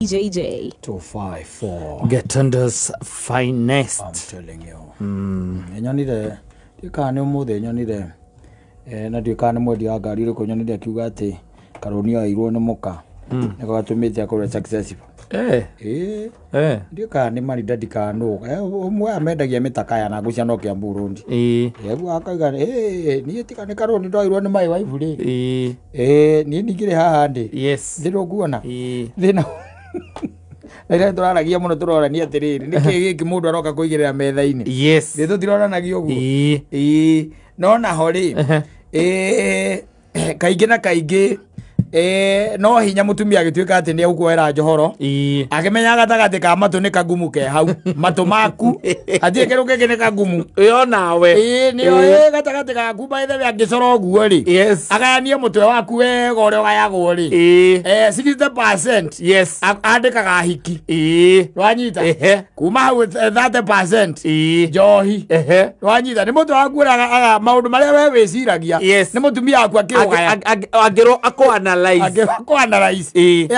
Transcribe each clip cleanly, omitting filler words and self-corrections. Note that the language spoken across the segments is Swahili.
JJ 254 Getunder's finest. I'm telling you. Nyonire ndikane umuthe nyonire na ndikane mwedi wa ngari ri ko nyonire akiuga ati Karoni airwo ni muka niko gatumite akora successful ndikane mari ndikano umwe amendagia mitakaya na gucia no kia Burundi yego akaiga ni tikane Karoni ndairwo ni mai wa ivuri ni ndigire haha ndi Yes. ndiro kuona thina Nire turaragia muno turorania atiriri niki giki mundu aroka kuigirira metha-ini Yes. Ndithu tiroranagio uguo no na hori kaingi na kaingi no hinya mutumia agituika ati ni ukuera njohoro akimenya gatagati ka matu ni kagumu ke hau matu maku atie kiru kiki ni kagumu Yo nawe. ni gatagati ka kuba ithe angicoro guo ri Yes. agayanie mutwe waku wega uria ugayagwo ri 60% Yes. andikaga hiki rwanyita kuma hau 30% njohi rwanyita ni mutu waku aga maundu maria we wiciragia Yes. ni mutumia waku akiugaya Agero ako analyze.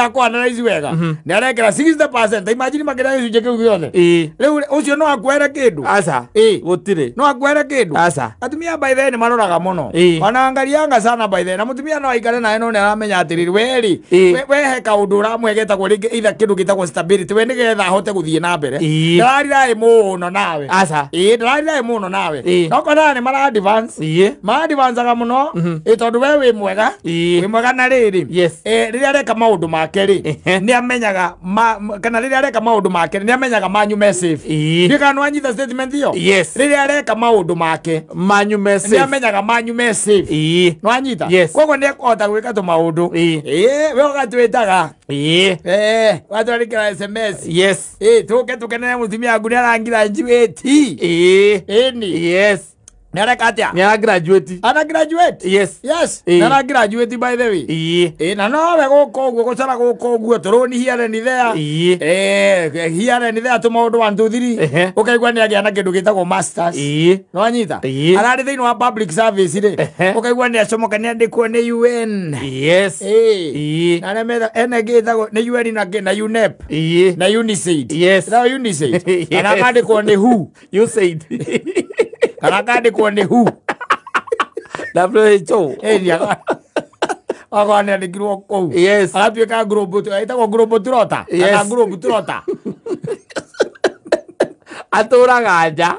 Ako analyze wega ni arekera 60%. Imagine magira gicunje kiu giothe riu ucio no akwere kindu Asa. Gutire. no akwere kindu Asa. atumia by the ni maroraga muno ona angarianga sana by the na mutumia no aikare nae no ni aramenya atiriri weri wehe kaundu uramwegeta kuri itha kindu gitagwo stability we nigetha ahote guthie na mbere ndarira muno nawe Asa. ndarira muno nawe no kona ni mara advance aga muno tondu we wi mwega na riri riria areka maundu make ri ni amenyaga kana riria areka maundu make ni amenyaga manyu message ndikano anyitha statement iyo riria areka maundu make Manyu message. ni amenyaga manyu message no anyita koguo ni ekota gwika tu maundu we ugatwitaga watwarikira SMS tuke tukenene mutumia nguni arangira njueti ni Nara atia? Nara graduate. Ana graduate? Yes. Nara graduate by the way. Na no we guko guo gucara guko guo turoni here ni there. Here ni there to maundu 1 2 3. Ukaigwa ni agia na kindu gitagwo masters. No anyita. Arari thiini wa public service ri. Ukaigwa ni acomoka ni andikwo ni UN. Na remera ene gitagwo ni UN na UNEP. Na UNICEF. Na UNICEF. Ana andikwo ni WHO. You said. Karakade kwa ni WHO. WHO. Agora ni giro ko. Atuika grupo tu, aitako grupo trota. Ana grupo trota. Atura gaja.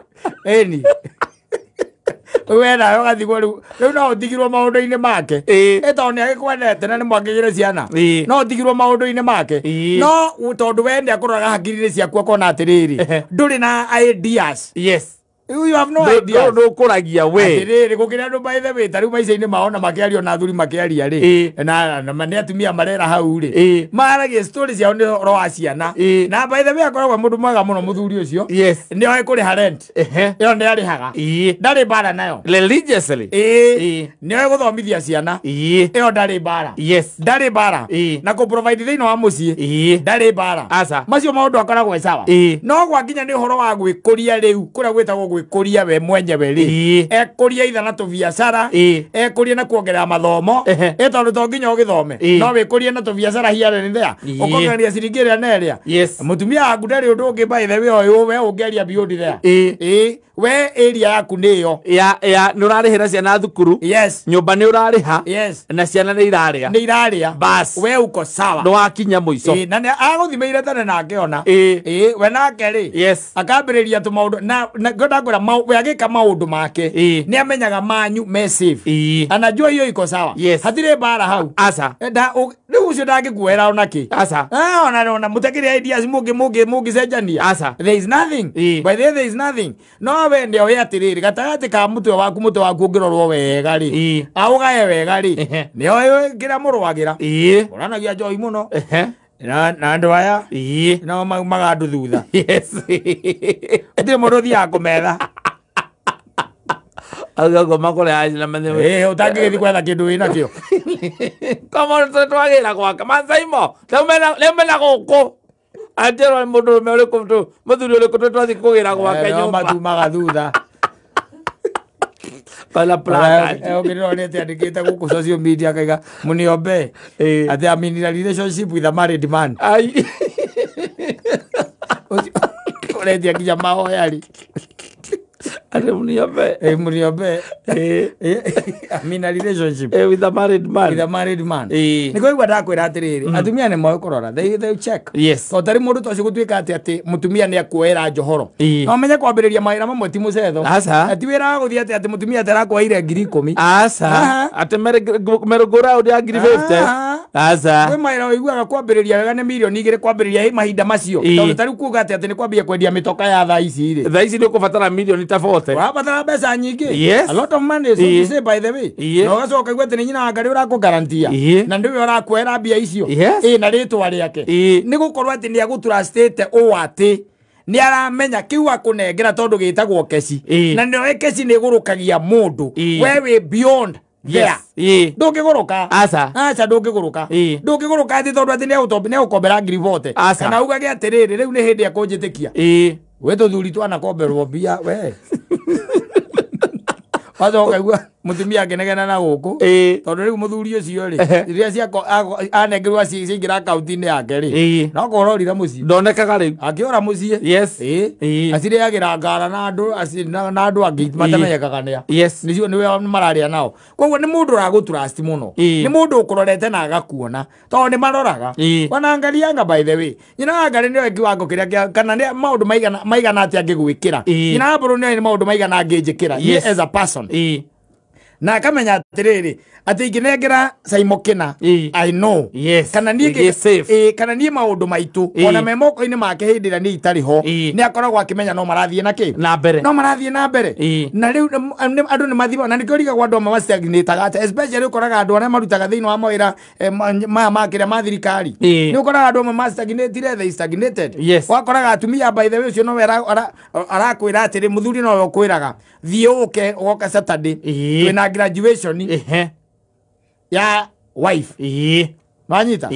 Wena ugathigwo riu no utigirwo maundu-ini make toni agikwendete na ni mwangigire ciana no utigirwo maundu-ini make no tondu we ndi akuraga hakiri-ini ciaku akona atiriri nduri na ideas you have no idea no kuragia we atiriri gukira andu by the way tariu maica-ini maona makiario na thuri makiaria ri na ni atumia marera hau ri maragia stories yao ni ro wa ciana na by the way akoragwo mundu mwega muno muthuri ucio ni oe kuriha rent iyo ni arihaga ndari bara nayo religiously ni oe guthomithia ciana iyo ndari bara ndari bara na ku provide thiini wa mucii ndari bara macio maundu akoragwo sawa no gwakinya ni uhoro wa gwikuria riu kuria gwitagwo gwikuria we mwenyewe ri ekuria ithana tu biashara ekuria na kuongerera mathomo tondu to nginya ugithome no wikurie na tu biashara here ni there ukongeria ciringi ria na ria mutumia aku ndari undu ungi by the way we ungeria beyond there we area yaku niyo nurarihira ciana thukuru nyumba ni urariha na ciana ni iraria bas we uko sawa no wakinya muico na ni aguthimeire tene na akiona we nake ri akambiriria tu maundu na ngondagura we agika maundu make ni amenyaga manyu message anajua hiyo iko sawa hatire bara hau riu ucio ndangikuera onaki ona mutekiria ideas mugi cenjania there is nothing by there is nothing no we ndio we atiriri gatagati ka mutwe waku ngirorwo wega ri augaye wega ri ni oyo ngira murwagira uranagia joy muno na andu aya no magandu thutha ndi mundu thia kumetha agago makore aje na mane utangithi kwetha kindu wina kio kama twagira gwaka manzaimo lemena guku atero mundu mere kumtu muthuri ule kutotwathi kugira gwaka nyumba matumaga thutha Pala placa. Ogirone andikite guku social media kaiga muniombe ati I'm in a relationship with a married man. Uredia kinya mahoyari. Ate muniobe. Muniobe. I'm in a relationship. With a married man. With a married man. Niko igwa ndakwira atiriri. Atumia ne moyo korora. They check. Yes. So tari mundu toci gutwika ati mutumia ne akuera njohoro. No menye kwambiriria maira mamwe ti mucetho. Ati wira guthia ati mutumia atarakwaire 10,000. Asa. Ati merogora udi 50. Asa. We maira wiguaga kwambiriria wega ne milioni 2 kwambiriria mahinda macio. Tondu tari kuga ati ni kwambia kwendia mitoka ya thaa ici ri. Thaa ici ni kubatara milioni ta 40. Wabatara mbeca nyingi. Yes. A lot of money, so to say, by the way. No gacoka igwe ati ni nyina ngari urako garantia. Na ndiwe urakwera mbia icio. Na ritwa riake. Ni gukorwo ati ni agutrustete o ati ni aramenya kiu akunengera tondu gitagwo keci. Na ni keci ni gurukagia mundu. Wewe beyond there. Ndungiguruka. Acha ndungiguruka. Ndungiguruka ati tondu ati ni ukombera ngiri vote. Kana ugage atiriri riu ni hindi akunjitikia. We tuthuri twana komberwo mbia we. Wacoka igua mutumia akenegena na guku tondu riu muthuri ucio ri riria ciako anengerwa ciingira akaunti-ini yake ri no kororira mucii ndonekaga riu akiora mucii aciriagira ngara na andu angi matamenyekaga nia nicio niwe mararia nao koguo ni mundu uragutrust muno ni mundu ukurorete na agakuona tondu ni maroraga wanangalianga by the way nyina angari niwe kiwango kiria kana ni maundu maigana ati angigwikira nyina mburu ni maundu maigana angijikira as a person na kamenya atiriri ati inginengera Saimokina I know kana nie kana nie maundu maitu ona memoko-ini make hindira ni itari ho ni akoragwo akimenya no marathie na ki na mbere na riu andu ni mathiba na nikio riga gwandu mastagnitaga ate especially ukoraga andu aria marutaga thiini wa mawira makira mathirikari ni ukoraga andu mastagnatire they stagnated wakoraga atumia by the way ucio no arakwira atiri muthuri no kwiraga thie uke goka Saturday wina graduation ya wife Wanyita?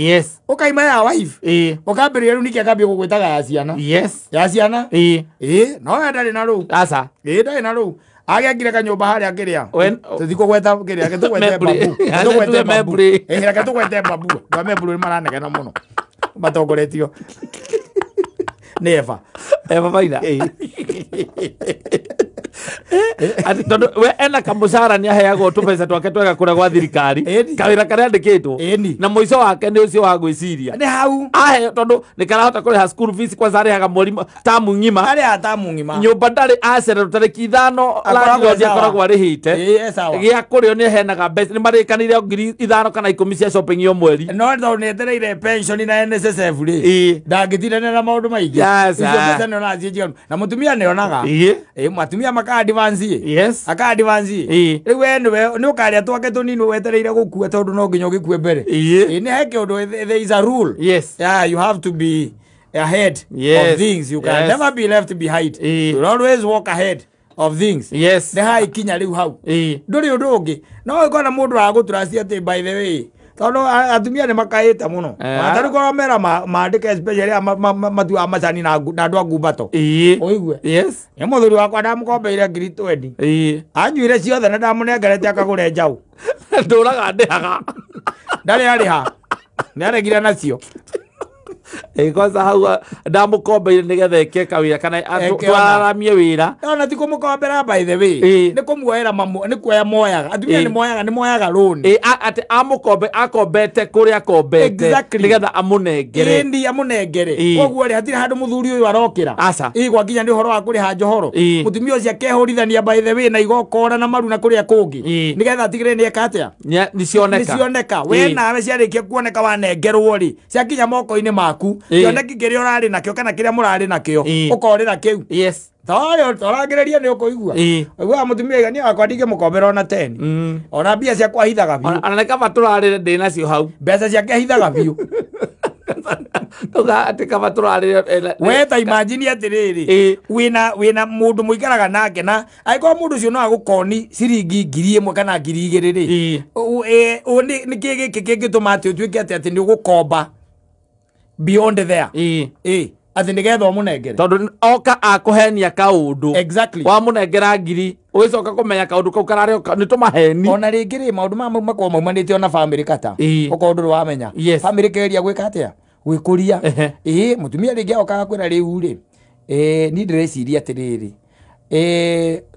Ukaima ya wife ukambiria riu niki akambia gugwitaga ya ciana ya ciana no ndari na riu asa ndari na riu agekire kanyumba haria akiria tuthikugweta kiria getugwete babu reke tugwete babu ndo membru ni maranegena muno matongoretio Eva baina ati tondu we ena kamucara ni aheagwo tupesa twake twega kura gwa thirikari kawira karia andikitwo na muico wake ni ucio wa gwiciria ni hau ahe tondu ni karahota kuriha school fees kwa zari haga mwalimu tamu ngima aria tamu ngima nyumba ndari acera tariki 5 landlord akoragwo arihite gia kurio ni henaga mbeca ni marikanire ngiri 5 kana 10 cia shopping yo mweri no ndo ni etereire pension na NSSF ri ndangithirane na maundu maingi icio no nacio na mutumia ni onaga mutumia maka advance aka advance riu we ni ukaria twake tunini wetereire gukua tondu no nginya ugikue mbere ni heke undu there is a rule you have to be ahead of things you can never be left behind you always walk ahead of things ni hai kinya riu hau nduri undu ungi no ikona mundu agutrust ati by the way tondu atumia ni makaita muno atari ko mera maandike especially matu amacani na andu agumbato oigue ni muthuri wakwa ndamukombeire 20 anyuire ciothe na ndamunengerete akagure njau nduraga ndihaga ndari ariha ni aregire nacio kwanza hau ndamukombeire nigetha eke kawira kana twaramie wira ona ti kumukombera by the way ni kumuoera ni kuoya moyaga atumia ni moyaga loan ati amukombe akombete kuria akombete nigetha amunengere ndi amunengere koguo ri hatire handu muthuri uyu arokira gwa kinya ni horo wa kuriha njohoro mutumia ucio akehorithania by the way na igokora na maru na kuria kungi nigetha atigire ni ekatia ni cioneka we nawe ciarikia kuoneka wanengerwo ri ciakinya moko-ini maku yoneki kiria urari nakio kana kiria murari nakio ukorira kiu toragereria ni ukuigua igua mutumia igani akwandike mukombera ona 10 ona mbia cia kwahithaga biu ona kaba turarire ndi nacio hau mbeca ciake hithaga biu toga ati kaba turarire we ta imagine atiriri wina mundu muikaraga nake na aiko mundu cio no agukoni ciringi 1,000 kana 2,000 ni kiki kingituma ati utwike ati ni ugukomba beyond there ati nigetha umunengere tondu oka akuhenia kaundu wa munengera ngiri ugicoka kumenya kaundu kau karari ni tumaheni ona ringi ri maundu mamwe makwa maumanite ona family kata ukondu wamenya family keria gwika atia gwikuria mutumia ringi oka kwira riu ri ni ndĩreciria atĩrĩrĩ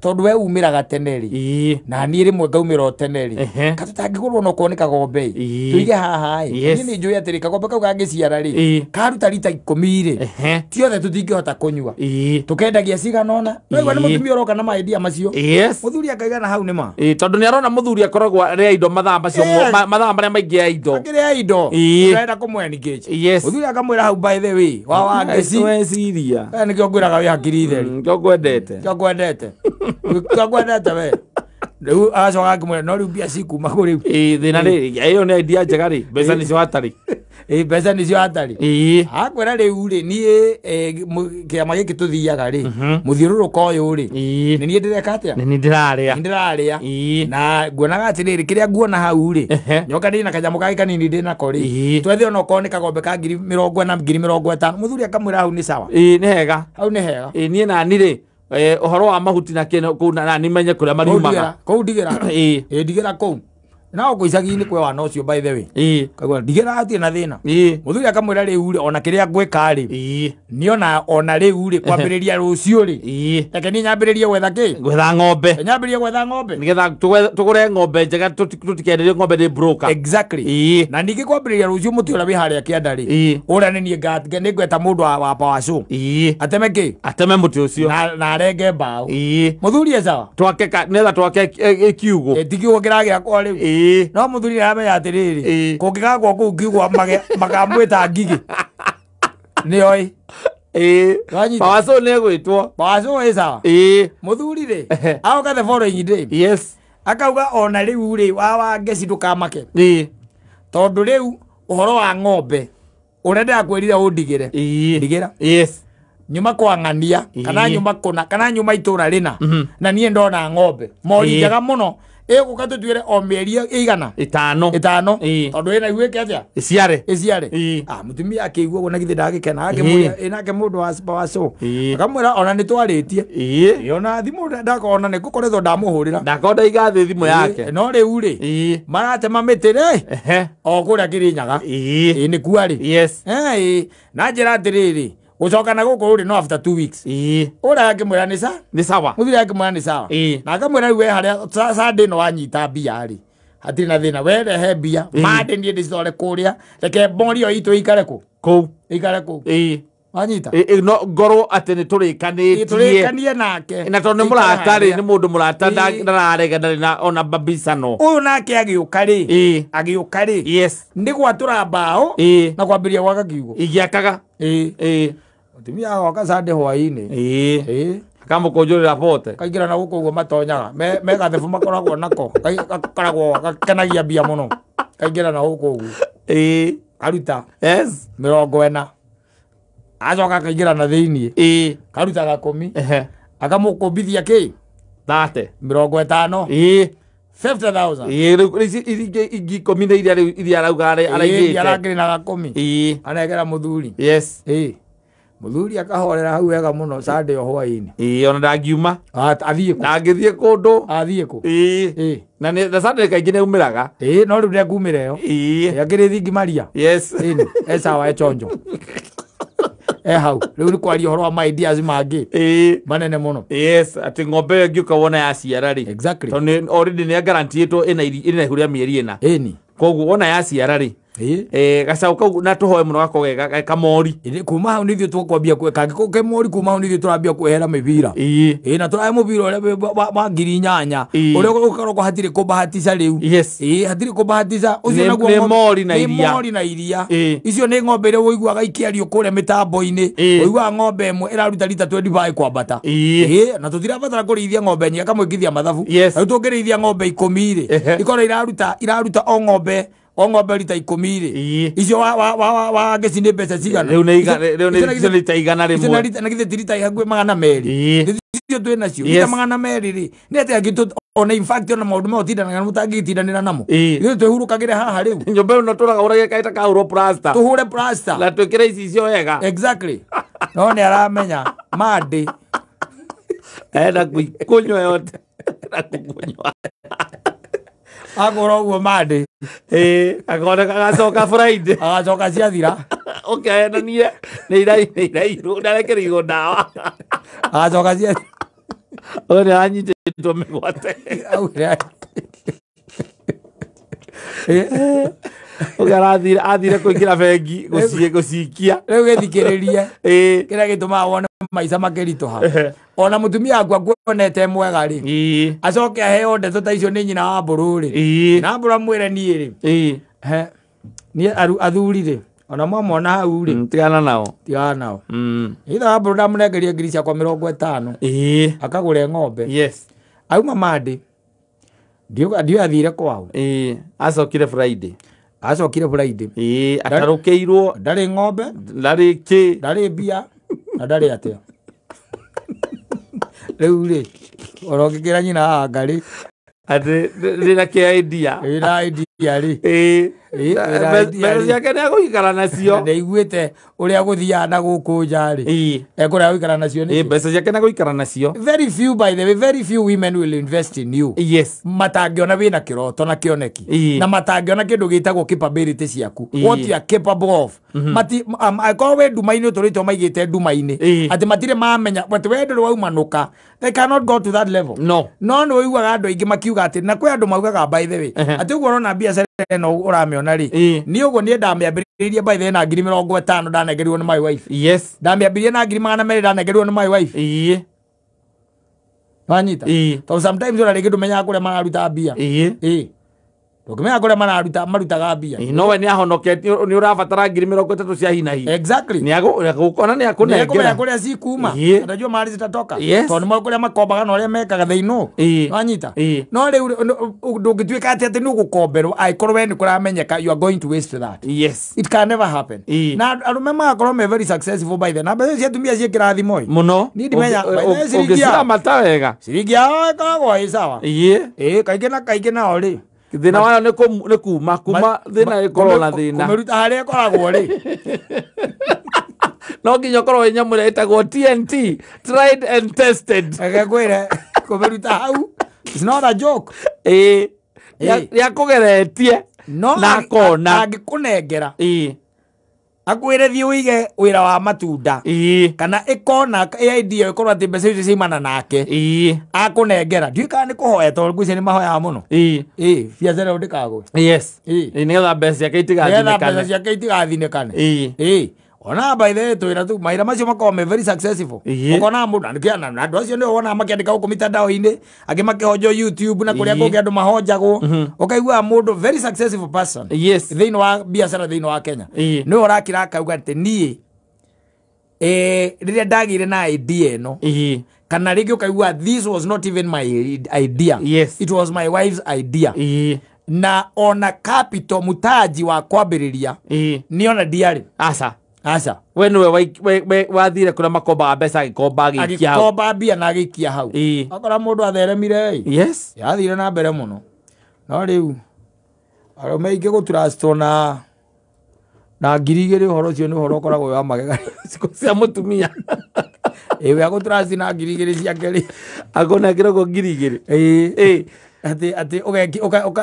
tondu we umiraga teneri na ni rimwe ngaumira teneri katutangigurwo no kuoneka gombe tuige haha ni ni njui atiri kagombe kau gangiciara ri karuta rita 10 ri ti othe tutingihota kunyua tukendagia cigana ona wewe ni mutumia uroka na maidia macio muthuri akaigana hau ni ma tondu ni arona muthuri akoragwo ria indo mathaa macio mathaa maria maingi ya indo akiria indo turenda kumwe engage muthuri akamwira hau by the way wa ngeci we siria ni kiongwiraga wi hakiri theri ngwendete Kwagwendete we. Riu acoka akimwira no riu mbia cikuma kuri. Thina ri iyo ni idea njega ri mbeca nicio hatari. Mbeca nicio hatari. Akwira riu ri ni kiama giki tuthiaga ri muthiururuka uyu ri ni ni ndireka atia ni ndiraria na nguonaga atiriri kiria nguona hau ri nyoka ndi na kanyamu kagi kanini ndi nako ri twethi ono ko ni kagombe ka 40 na 50 muthuri akamwira hau ni sawa ni hega hau ni hega ni na ni ri uhoro wa mahuti na kene kuna ni menye kuria mariumaga kou ndigira ndigira kou na uguicagi-ini kwe wana ucio by the way kagwa ndigira atie na thina muthuri akamwira riu ri ona kiria gwika ri ni ona riu ri kwambiriria rucio ri reke ni nyambiririe gwetha ki gwetha ng'ombe nyambiririe gwetha ng'ombe nigetha tugure ng'ombe njega tutikenderie ng'ombe ni broker exactly na ningi kwambiriria rucio muti ura wi haria kianda ri ura ni ni ngweta mundu wa pawacu ateme ki ateme muti ucio na arenge mbao muthuri esawa twake netha twake kiugo tikiugo kiragira kwa riu no muthuri aramenya atiriri kungigagwo kuu kiugwa makamwita ngigi ni oi pawacu ni gwitwo pawacu esawa muthuri ri aoka the following day akauga ona riu ri wa ngeci ndukamake tondu riu uhoro wa ng'ombe urenda kwirira undigire ndigira nyuma kwa ng'ania kana nyuma kuna kana nyuma itura rina na nie ndona ng'ombe mori njega muno guka tutwire o mieri igana itano tondu ina igwike atia iciare mutumia akigua gona githi ndagikena akimwira inake mundu wa pawacu akamwira ona ni twaritie ona thimu ndakona ni gukoretwo ndamuhurira ndakonda igathi thimu yake no riu ri maratema miti ri o kuria Kirinyaga ni kuari na njira atiriri ucoka na guku uri no after 2 weeks ura akimwira ni sawa muthuri akimwira ni sawa na akamwira we haria Sunday no anyita mbia ri hatiri na thina we rehe mbia mande ni ndicitore kuria reke morio itu ikare ku anyita no ngoro ati ni turikanie nake na tondu murata ri ni mundu murata ndararega ndari na ona babisano uyu nake agiuka ri ndi gwatura mbao na kwambiria gwaka kiugo igiakaga mutumia agoka Sunday hwaini akamukunjurira pote kaingira na guku uguo matonyaga me gathebu makoragwo nako gakoragwo gakenagia mbia muno kaingira na guku uguo karuta 40 acoka kaingira na thiini karuta 10 akamukumbithia ki 30 50 50,000 igi komine iria arauga araigite arangiri na 10 anegera muthuri muthuri akahorera hau wega muno Sunday hwaini ona ndangiuma athie ku ndangithie kundu athie ku na ni Sunday kaingi ni umiraga no riu ndekumira yo yakiri thingi maria esawa echonjo hau riu ni kwaria horo wa ideas mangi manene muno ati ng'ombe ngiuka wona ya ciara ri exactly tondu already ni guaranteed ina ihuria mieri ina koguo wona ya ciara ri gacau kau na tuhoe muno gakogega kamori kuma hau nithio tukwambia ke mori kuma hau nithio turambia kwehera mibira na turae mubira uria wa 8,000 uria ukoragwo hatiri kubahatisha riu hatiri kubahatisha ucio naguo ni mori na iria icio ni ng'ombe iria woiguaga ikiario kuria mitambo-ini woiguaga ng'ombe imwe iraruta lita 25 kwambata na tutirabatara kurithia ng'ombe nyingi akamwikithia mathabu riu tungirithia ng'ombe 10 ri ikora iraruta o ng'ombe lita 10 ri icio wa ngeci ni mbeca cigana riu ni lita igana rimwe na githe lita ihangwe 200 icio twinacio lita 200 ri ni ati agitu ona in fact ona maundu motindanaga mutangitindanira namo ithu twihurukagire haha riu nyombe no turaga urage kaita ka uro plaster tuhure plaster la twikire icio wega exactly no ni aramenya madi na kunywa yote na kunywa agora uguo madi agora agacoka Friday agacoka ciathira okay na nie nei ndareke rigo ndawa acoka cia ore anyitĩtwo mĩgwate athire kũingĩra bengi gũcikia rĩu gĩthikĩrĩrie kĩrĩa gĩtũmaga wone maica makĩritũha ona mũtumia wakwa nguonete mwega rĩ acoke aheo ndeto ta icio nĩ nyina wa mbũrũ rĩ na mbũrũ amwĩre niĩ rĩ niĩ athuri rĩ ona mwamona hau rĩ tigana nao itha wa mbũrũ ndamũnengeria ngiri ciakwa 50 akagũre ng'ombe auma Monday ndiũ athire kwao acokire Friday atarũkĩirwo ndarĩ ng'ombe ndarĩ mbia na ndarĩ atĩa rĩu rĩ orongĩkĩra nyina hanga rĩ atĩ rĩna kĩidea rĩ mbeca ciake nĩ agũikara nacio nĩiguĩte ũrĩa gũthiaga na gũkũ nja rĩ ekũrĩa gũikara nacio mbeca ciake nĩ agũikara nacio. Very few, by the way, very few women will invest in you. Matangĩona wĩna kĩroto na kĩoneki na matangĩona kĩndũ gĩtagwo capability ciaku, what you are capable of. Akorwo wĩ nduma-inĩ ũtũrĩtwo maigĩte nduma-inĩ atĩ matirĩ mamenya atĩ we ndũrĩ waumanũka, they cannot go to that level. No nĩ ũiguaga andũ aingĩ makiuga atĩ na kwĩ andũ maugaga by the way atĩ ũguo ũrona biacara ĩno ũramĩona rĩ niĩ ũguo niĩ ndamĩambĩrĩirie by the way na 50,000 ndanengerirwo nĩ my wife. Ndamĩambĩrĩirie na 200,000 ndanengerirwo nĩ my wife. Wanyita tondũ sometimes ũrarĩngĩ ndũmenyaga kũrĩa mararuta mbia. Ndũkĩmenya kũrĩa marutaga mbia. No we nĩ ahonoketio nĩ ũrabatara 30,000 cia hinahi. Exactly. Nĩagũkona nĩ akũnengera. Nĩakũmenya kũrĩa cikuma. Ndajua mahali zitatoka. Tondũ nĩ kũrĩa makombaga na ũrĩa mekaga thĩinũ. Wanyita. No rĩu ndũngĩtuĩka atĩ nĩ ũgũkomberwo angĩkorwo we nĩ kũramenyeka you are going to waste that. It can never happen. Na arũme magakorwo me very successful by the number cia atumia ciĩ kĩrathimo mũno. Niĩ ndimenya ũngĩciramata wega ciringi yao ĩkoragwo ĩ sawa. Kaingĩ nao rĩ thina wayo nĩ kuma thina ĩkorwo na thina kũmĩruta harĩa ĩkoragwo rĩ no nginya ũkorwo wĩ nyamũ ĩrĩa ĩtagwo TNT, tried and tested. Akakwĩra kũmĩruta hau it's not a joke. Yakũgeretie na akona angĩkũnengera akwĩre thiĩ ũige wĩra wa matunda kana ĩkona idea ĩkorwo atĩ mbeca icio ciumana nake akũnengera ndiũĩ kana nĩ kũhoya tondũ ngwĩciria nĩ mahoyaga mũno biacara ĩyo ndĩkagwe nĩgetha mbeca ciake itigathinĩkane. Ona by the way twĩra tu maira macio makorwo me very successful. Ũkona mũndũ na andũ acio nĩo wonaga makĩandĩka gũkũ mitandao-inĩ angĩ makĩhonjwo YouTube na kũrĩa kũngĩ andũ mahonjagwo ũkaigua mũndũ very successful person thĩinĩ wa biacara thĩinĩ wa Kenya nĩwe ũrakĩra akauga atĩ niĩ rĩrĩa ndagĩire na idea ĩno kana rĩngĩ ũkaigua this was not even my idea, it was my wife's idea na ona capital mutaji wa kwambĩrĩria niona ndiarĩ aca we nĩwe wathire kũrĩa makombaga mbeca agĩkomba mbia na agĩikia hau akora mũndũ atheremire yathire na mbere mũno. No rĩu arũme aingĩ gũtrustwo na 2,000 ũhoro ũcio nĩ ũhoro ũkoragwo wa magegania cia mũtumia we agũtrust na 2,000 ciake rĩ akũnengerwo 2,000 atĩ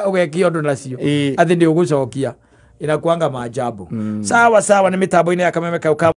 ũgekia ũndũ nacio atĩ nĩ ũgũcokia inakuanga maajabu. Sawa nĩ mitambo-inĩ ya Kameme Kau.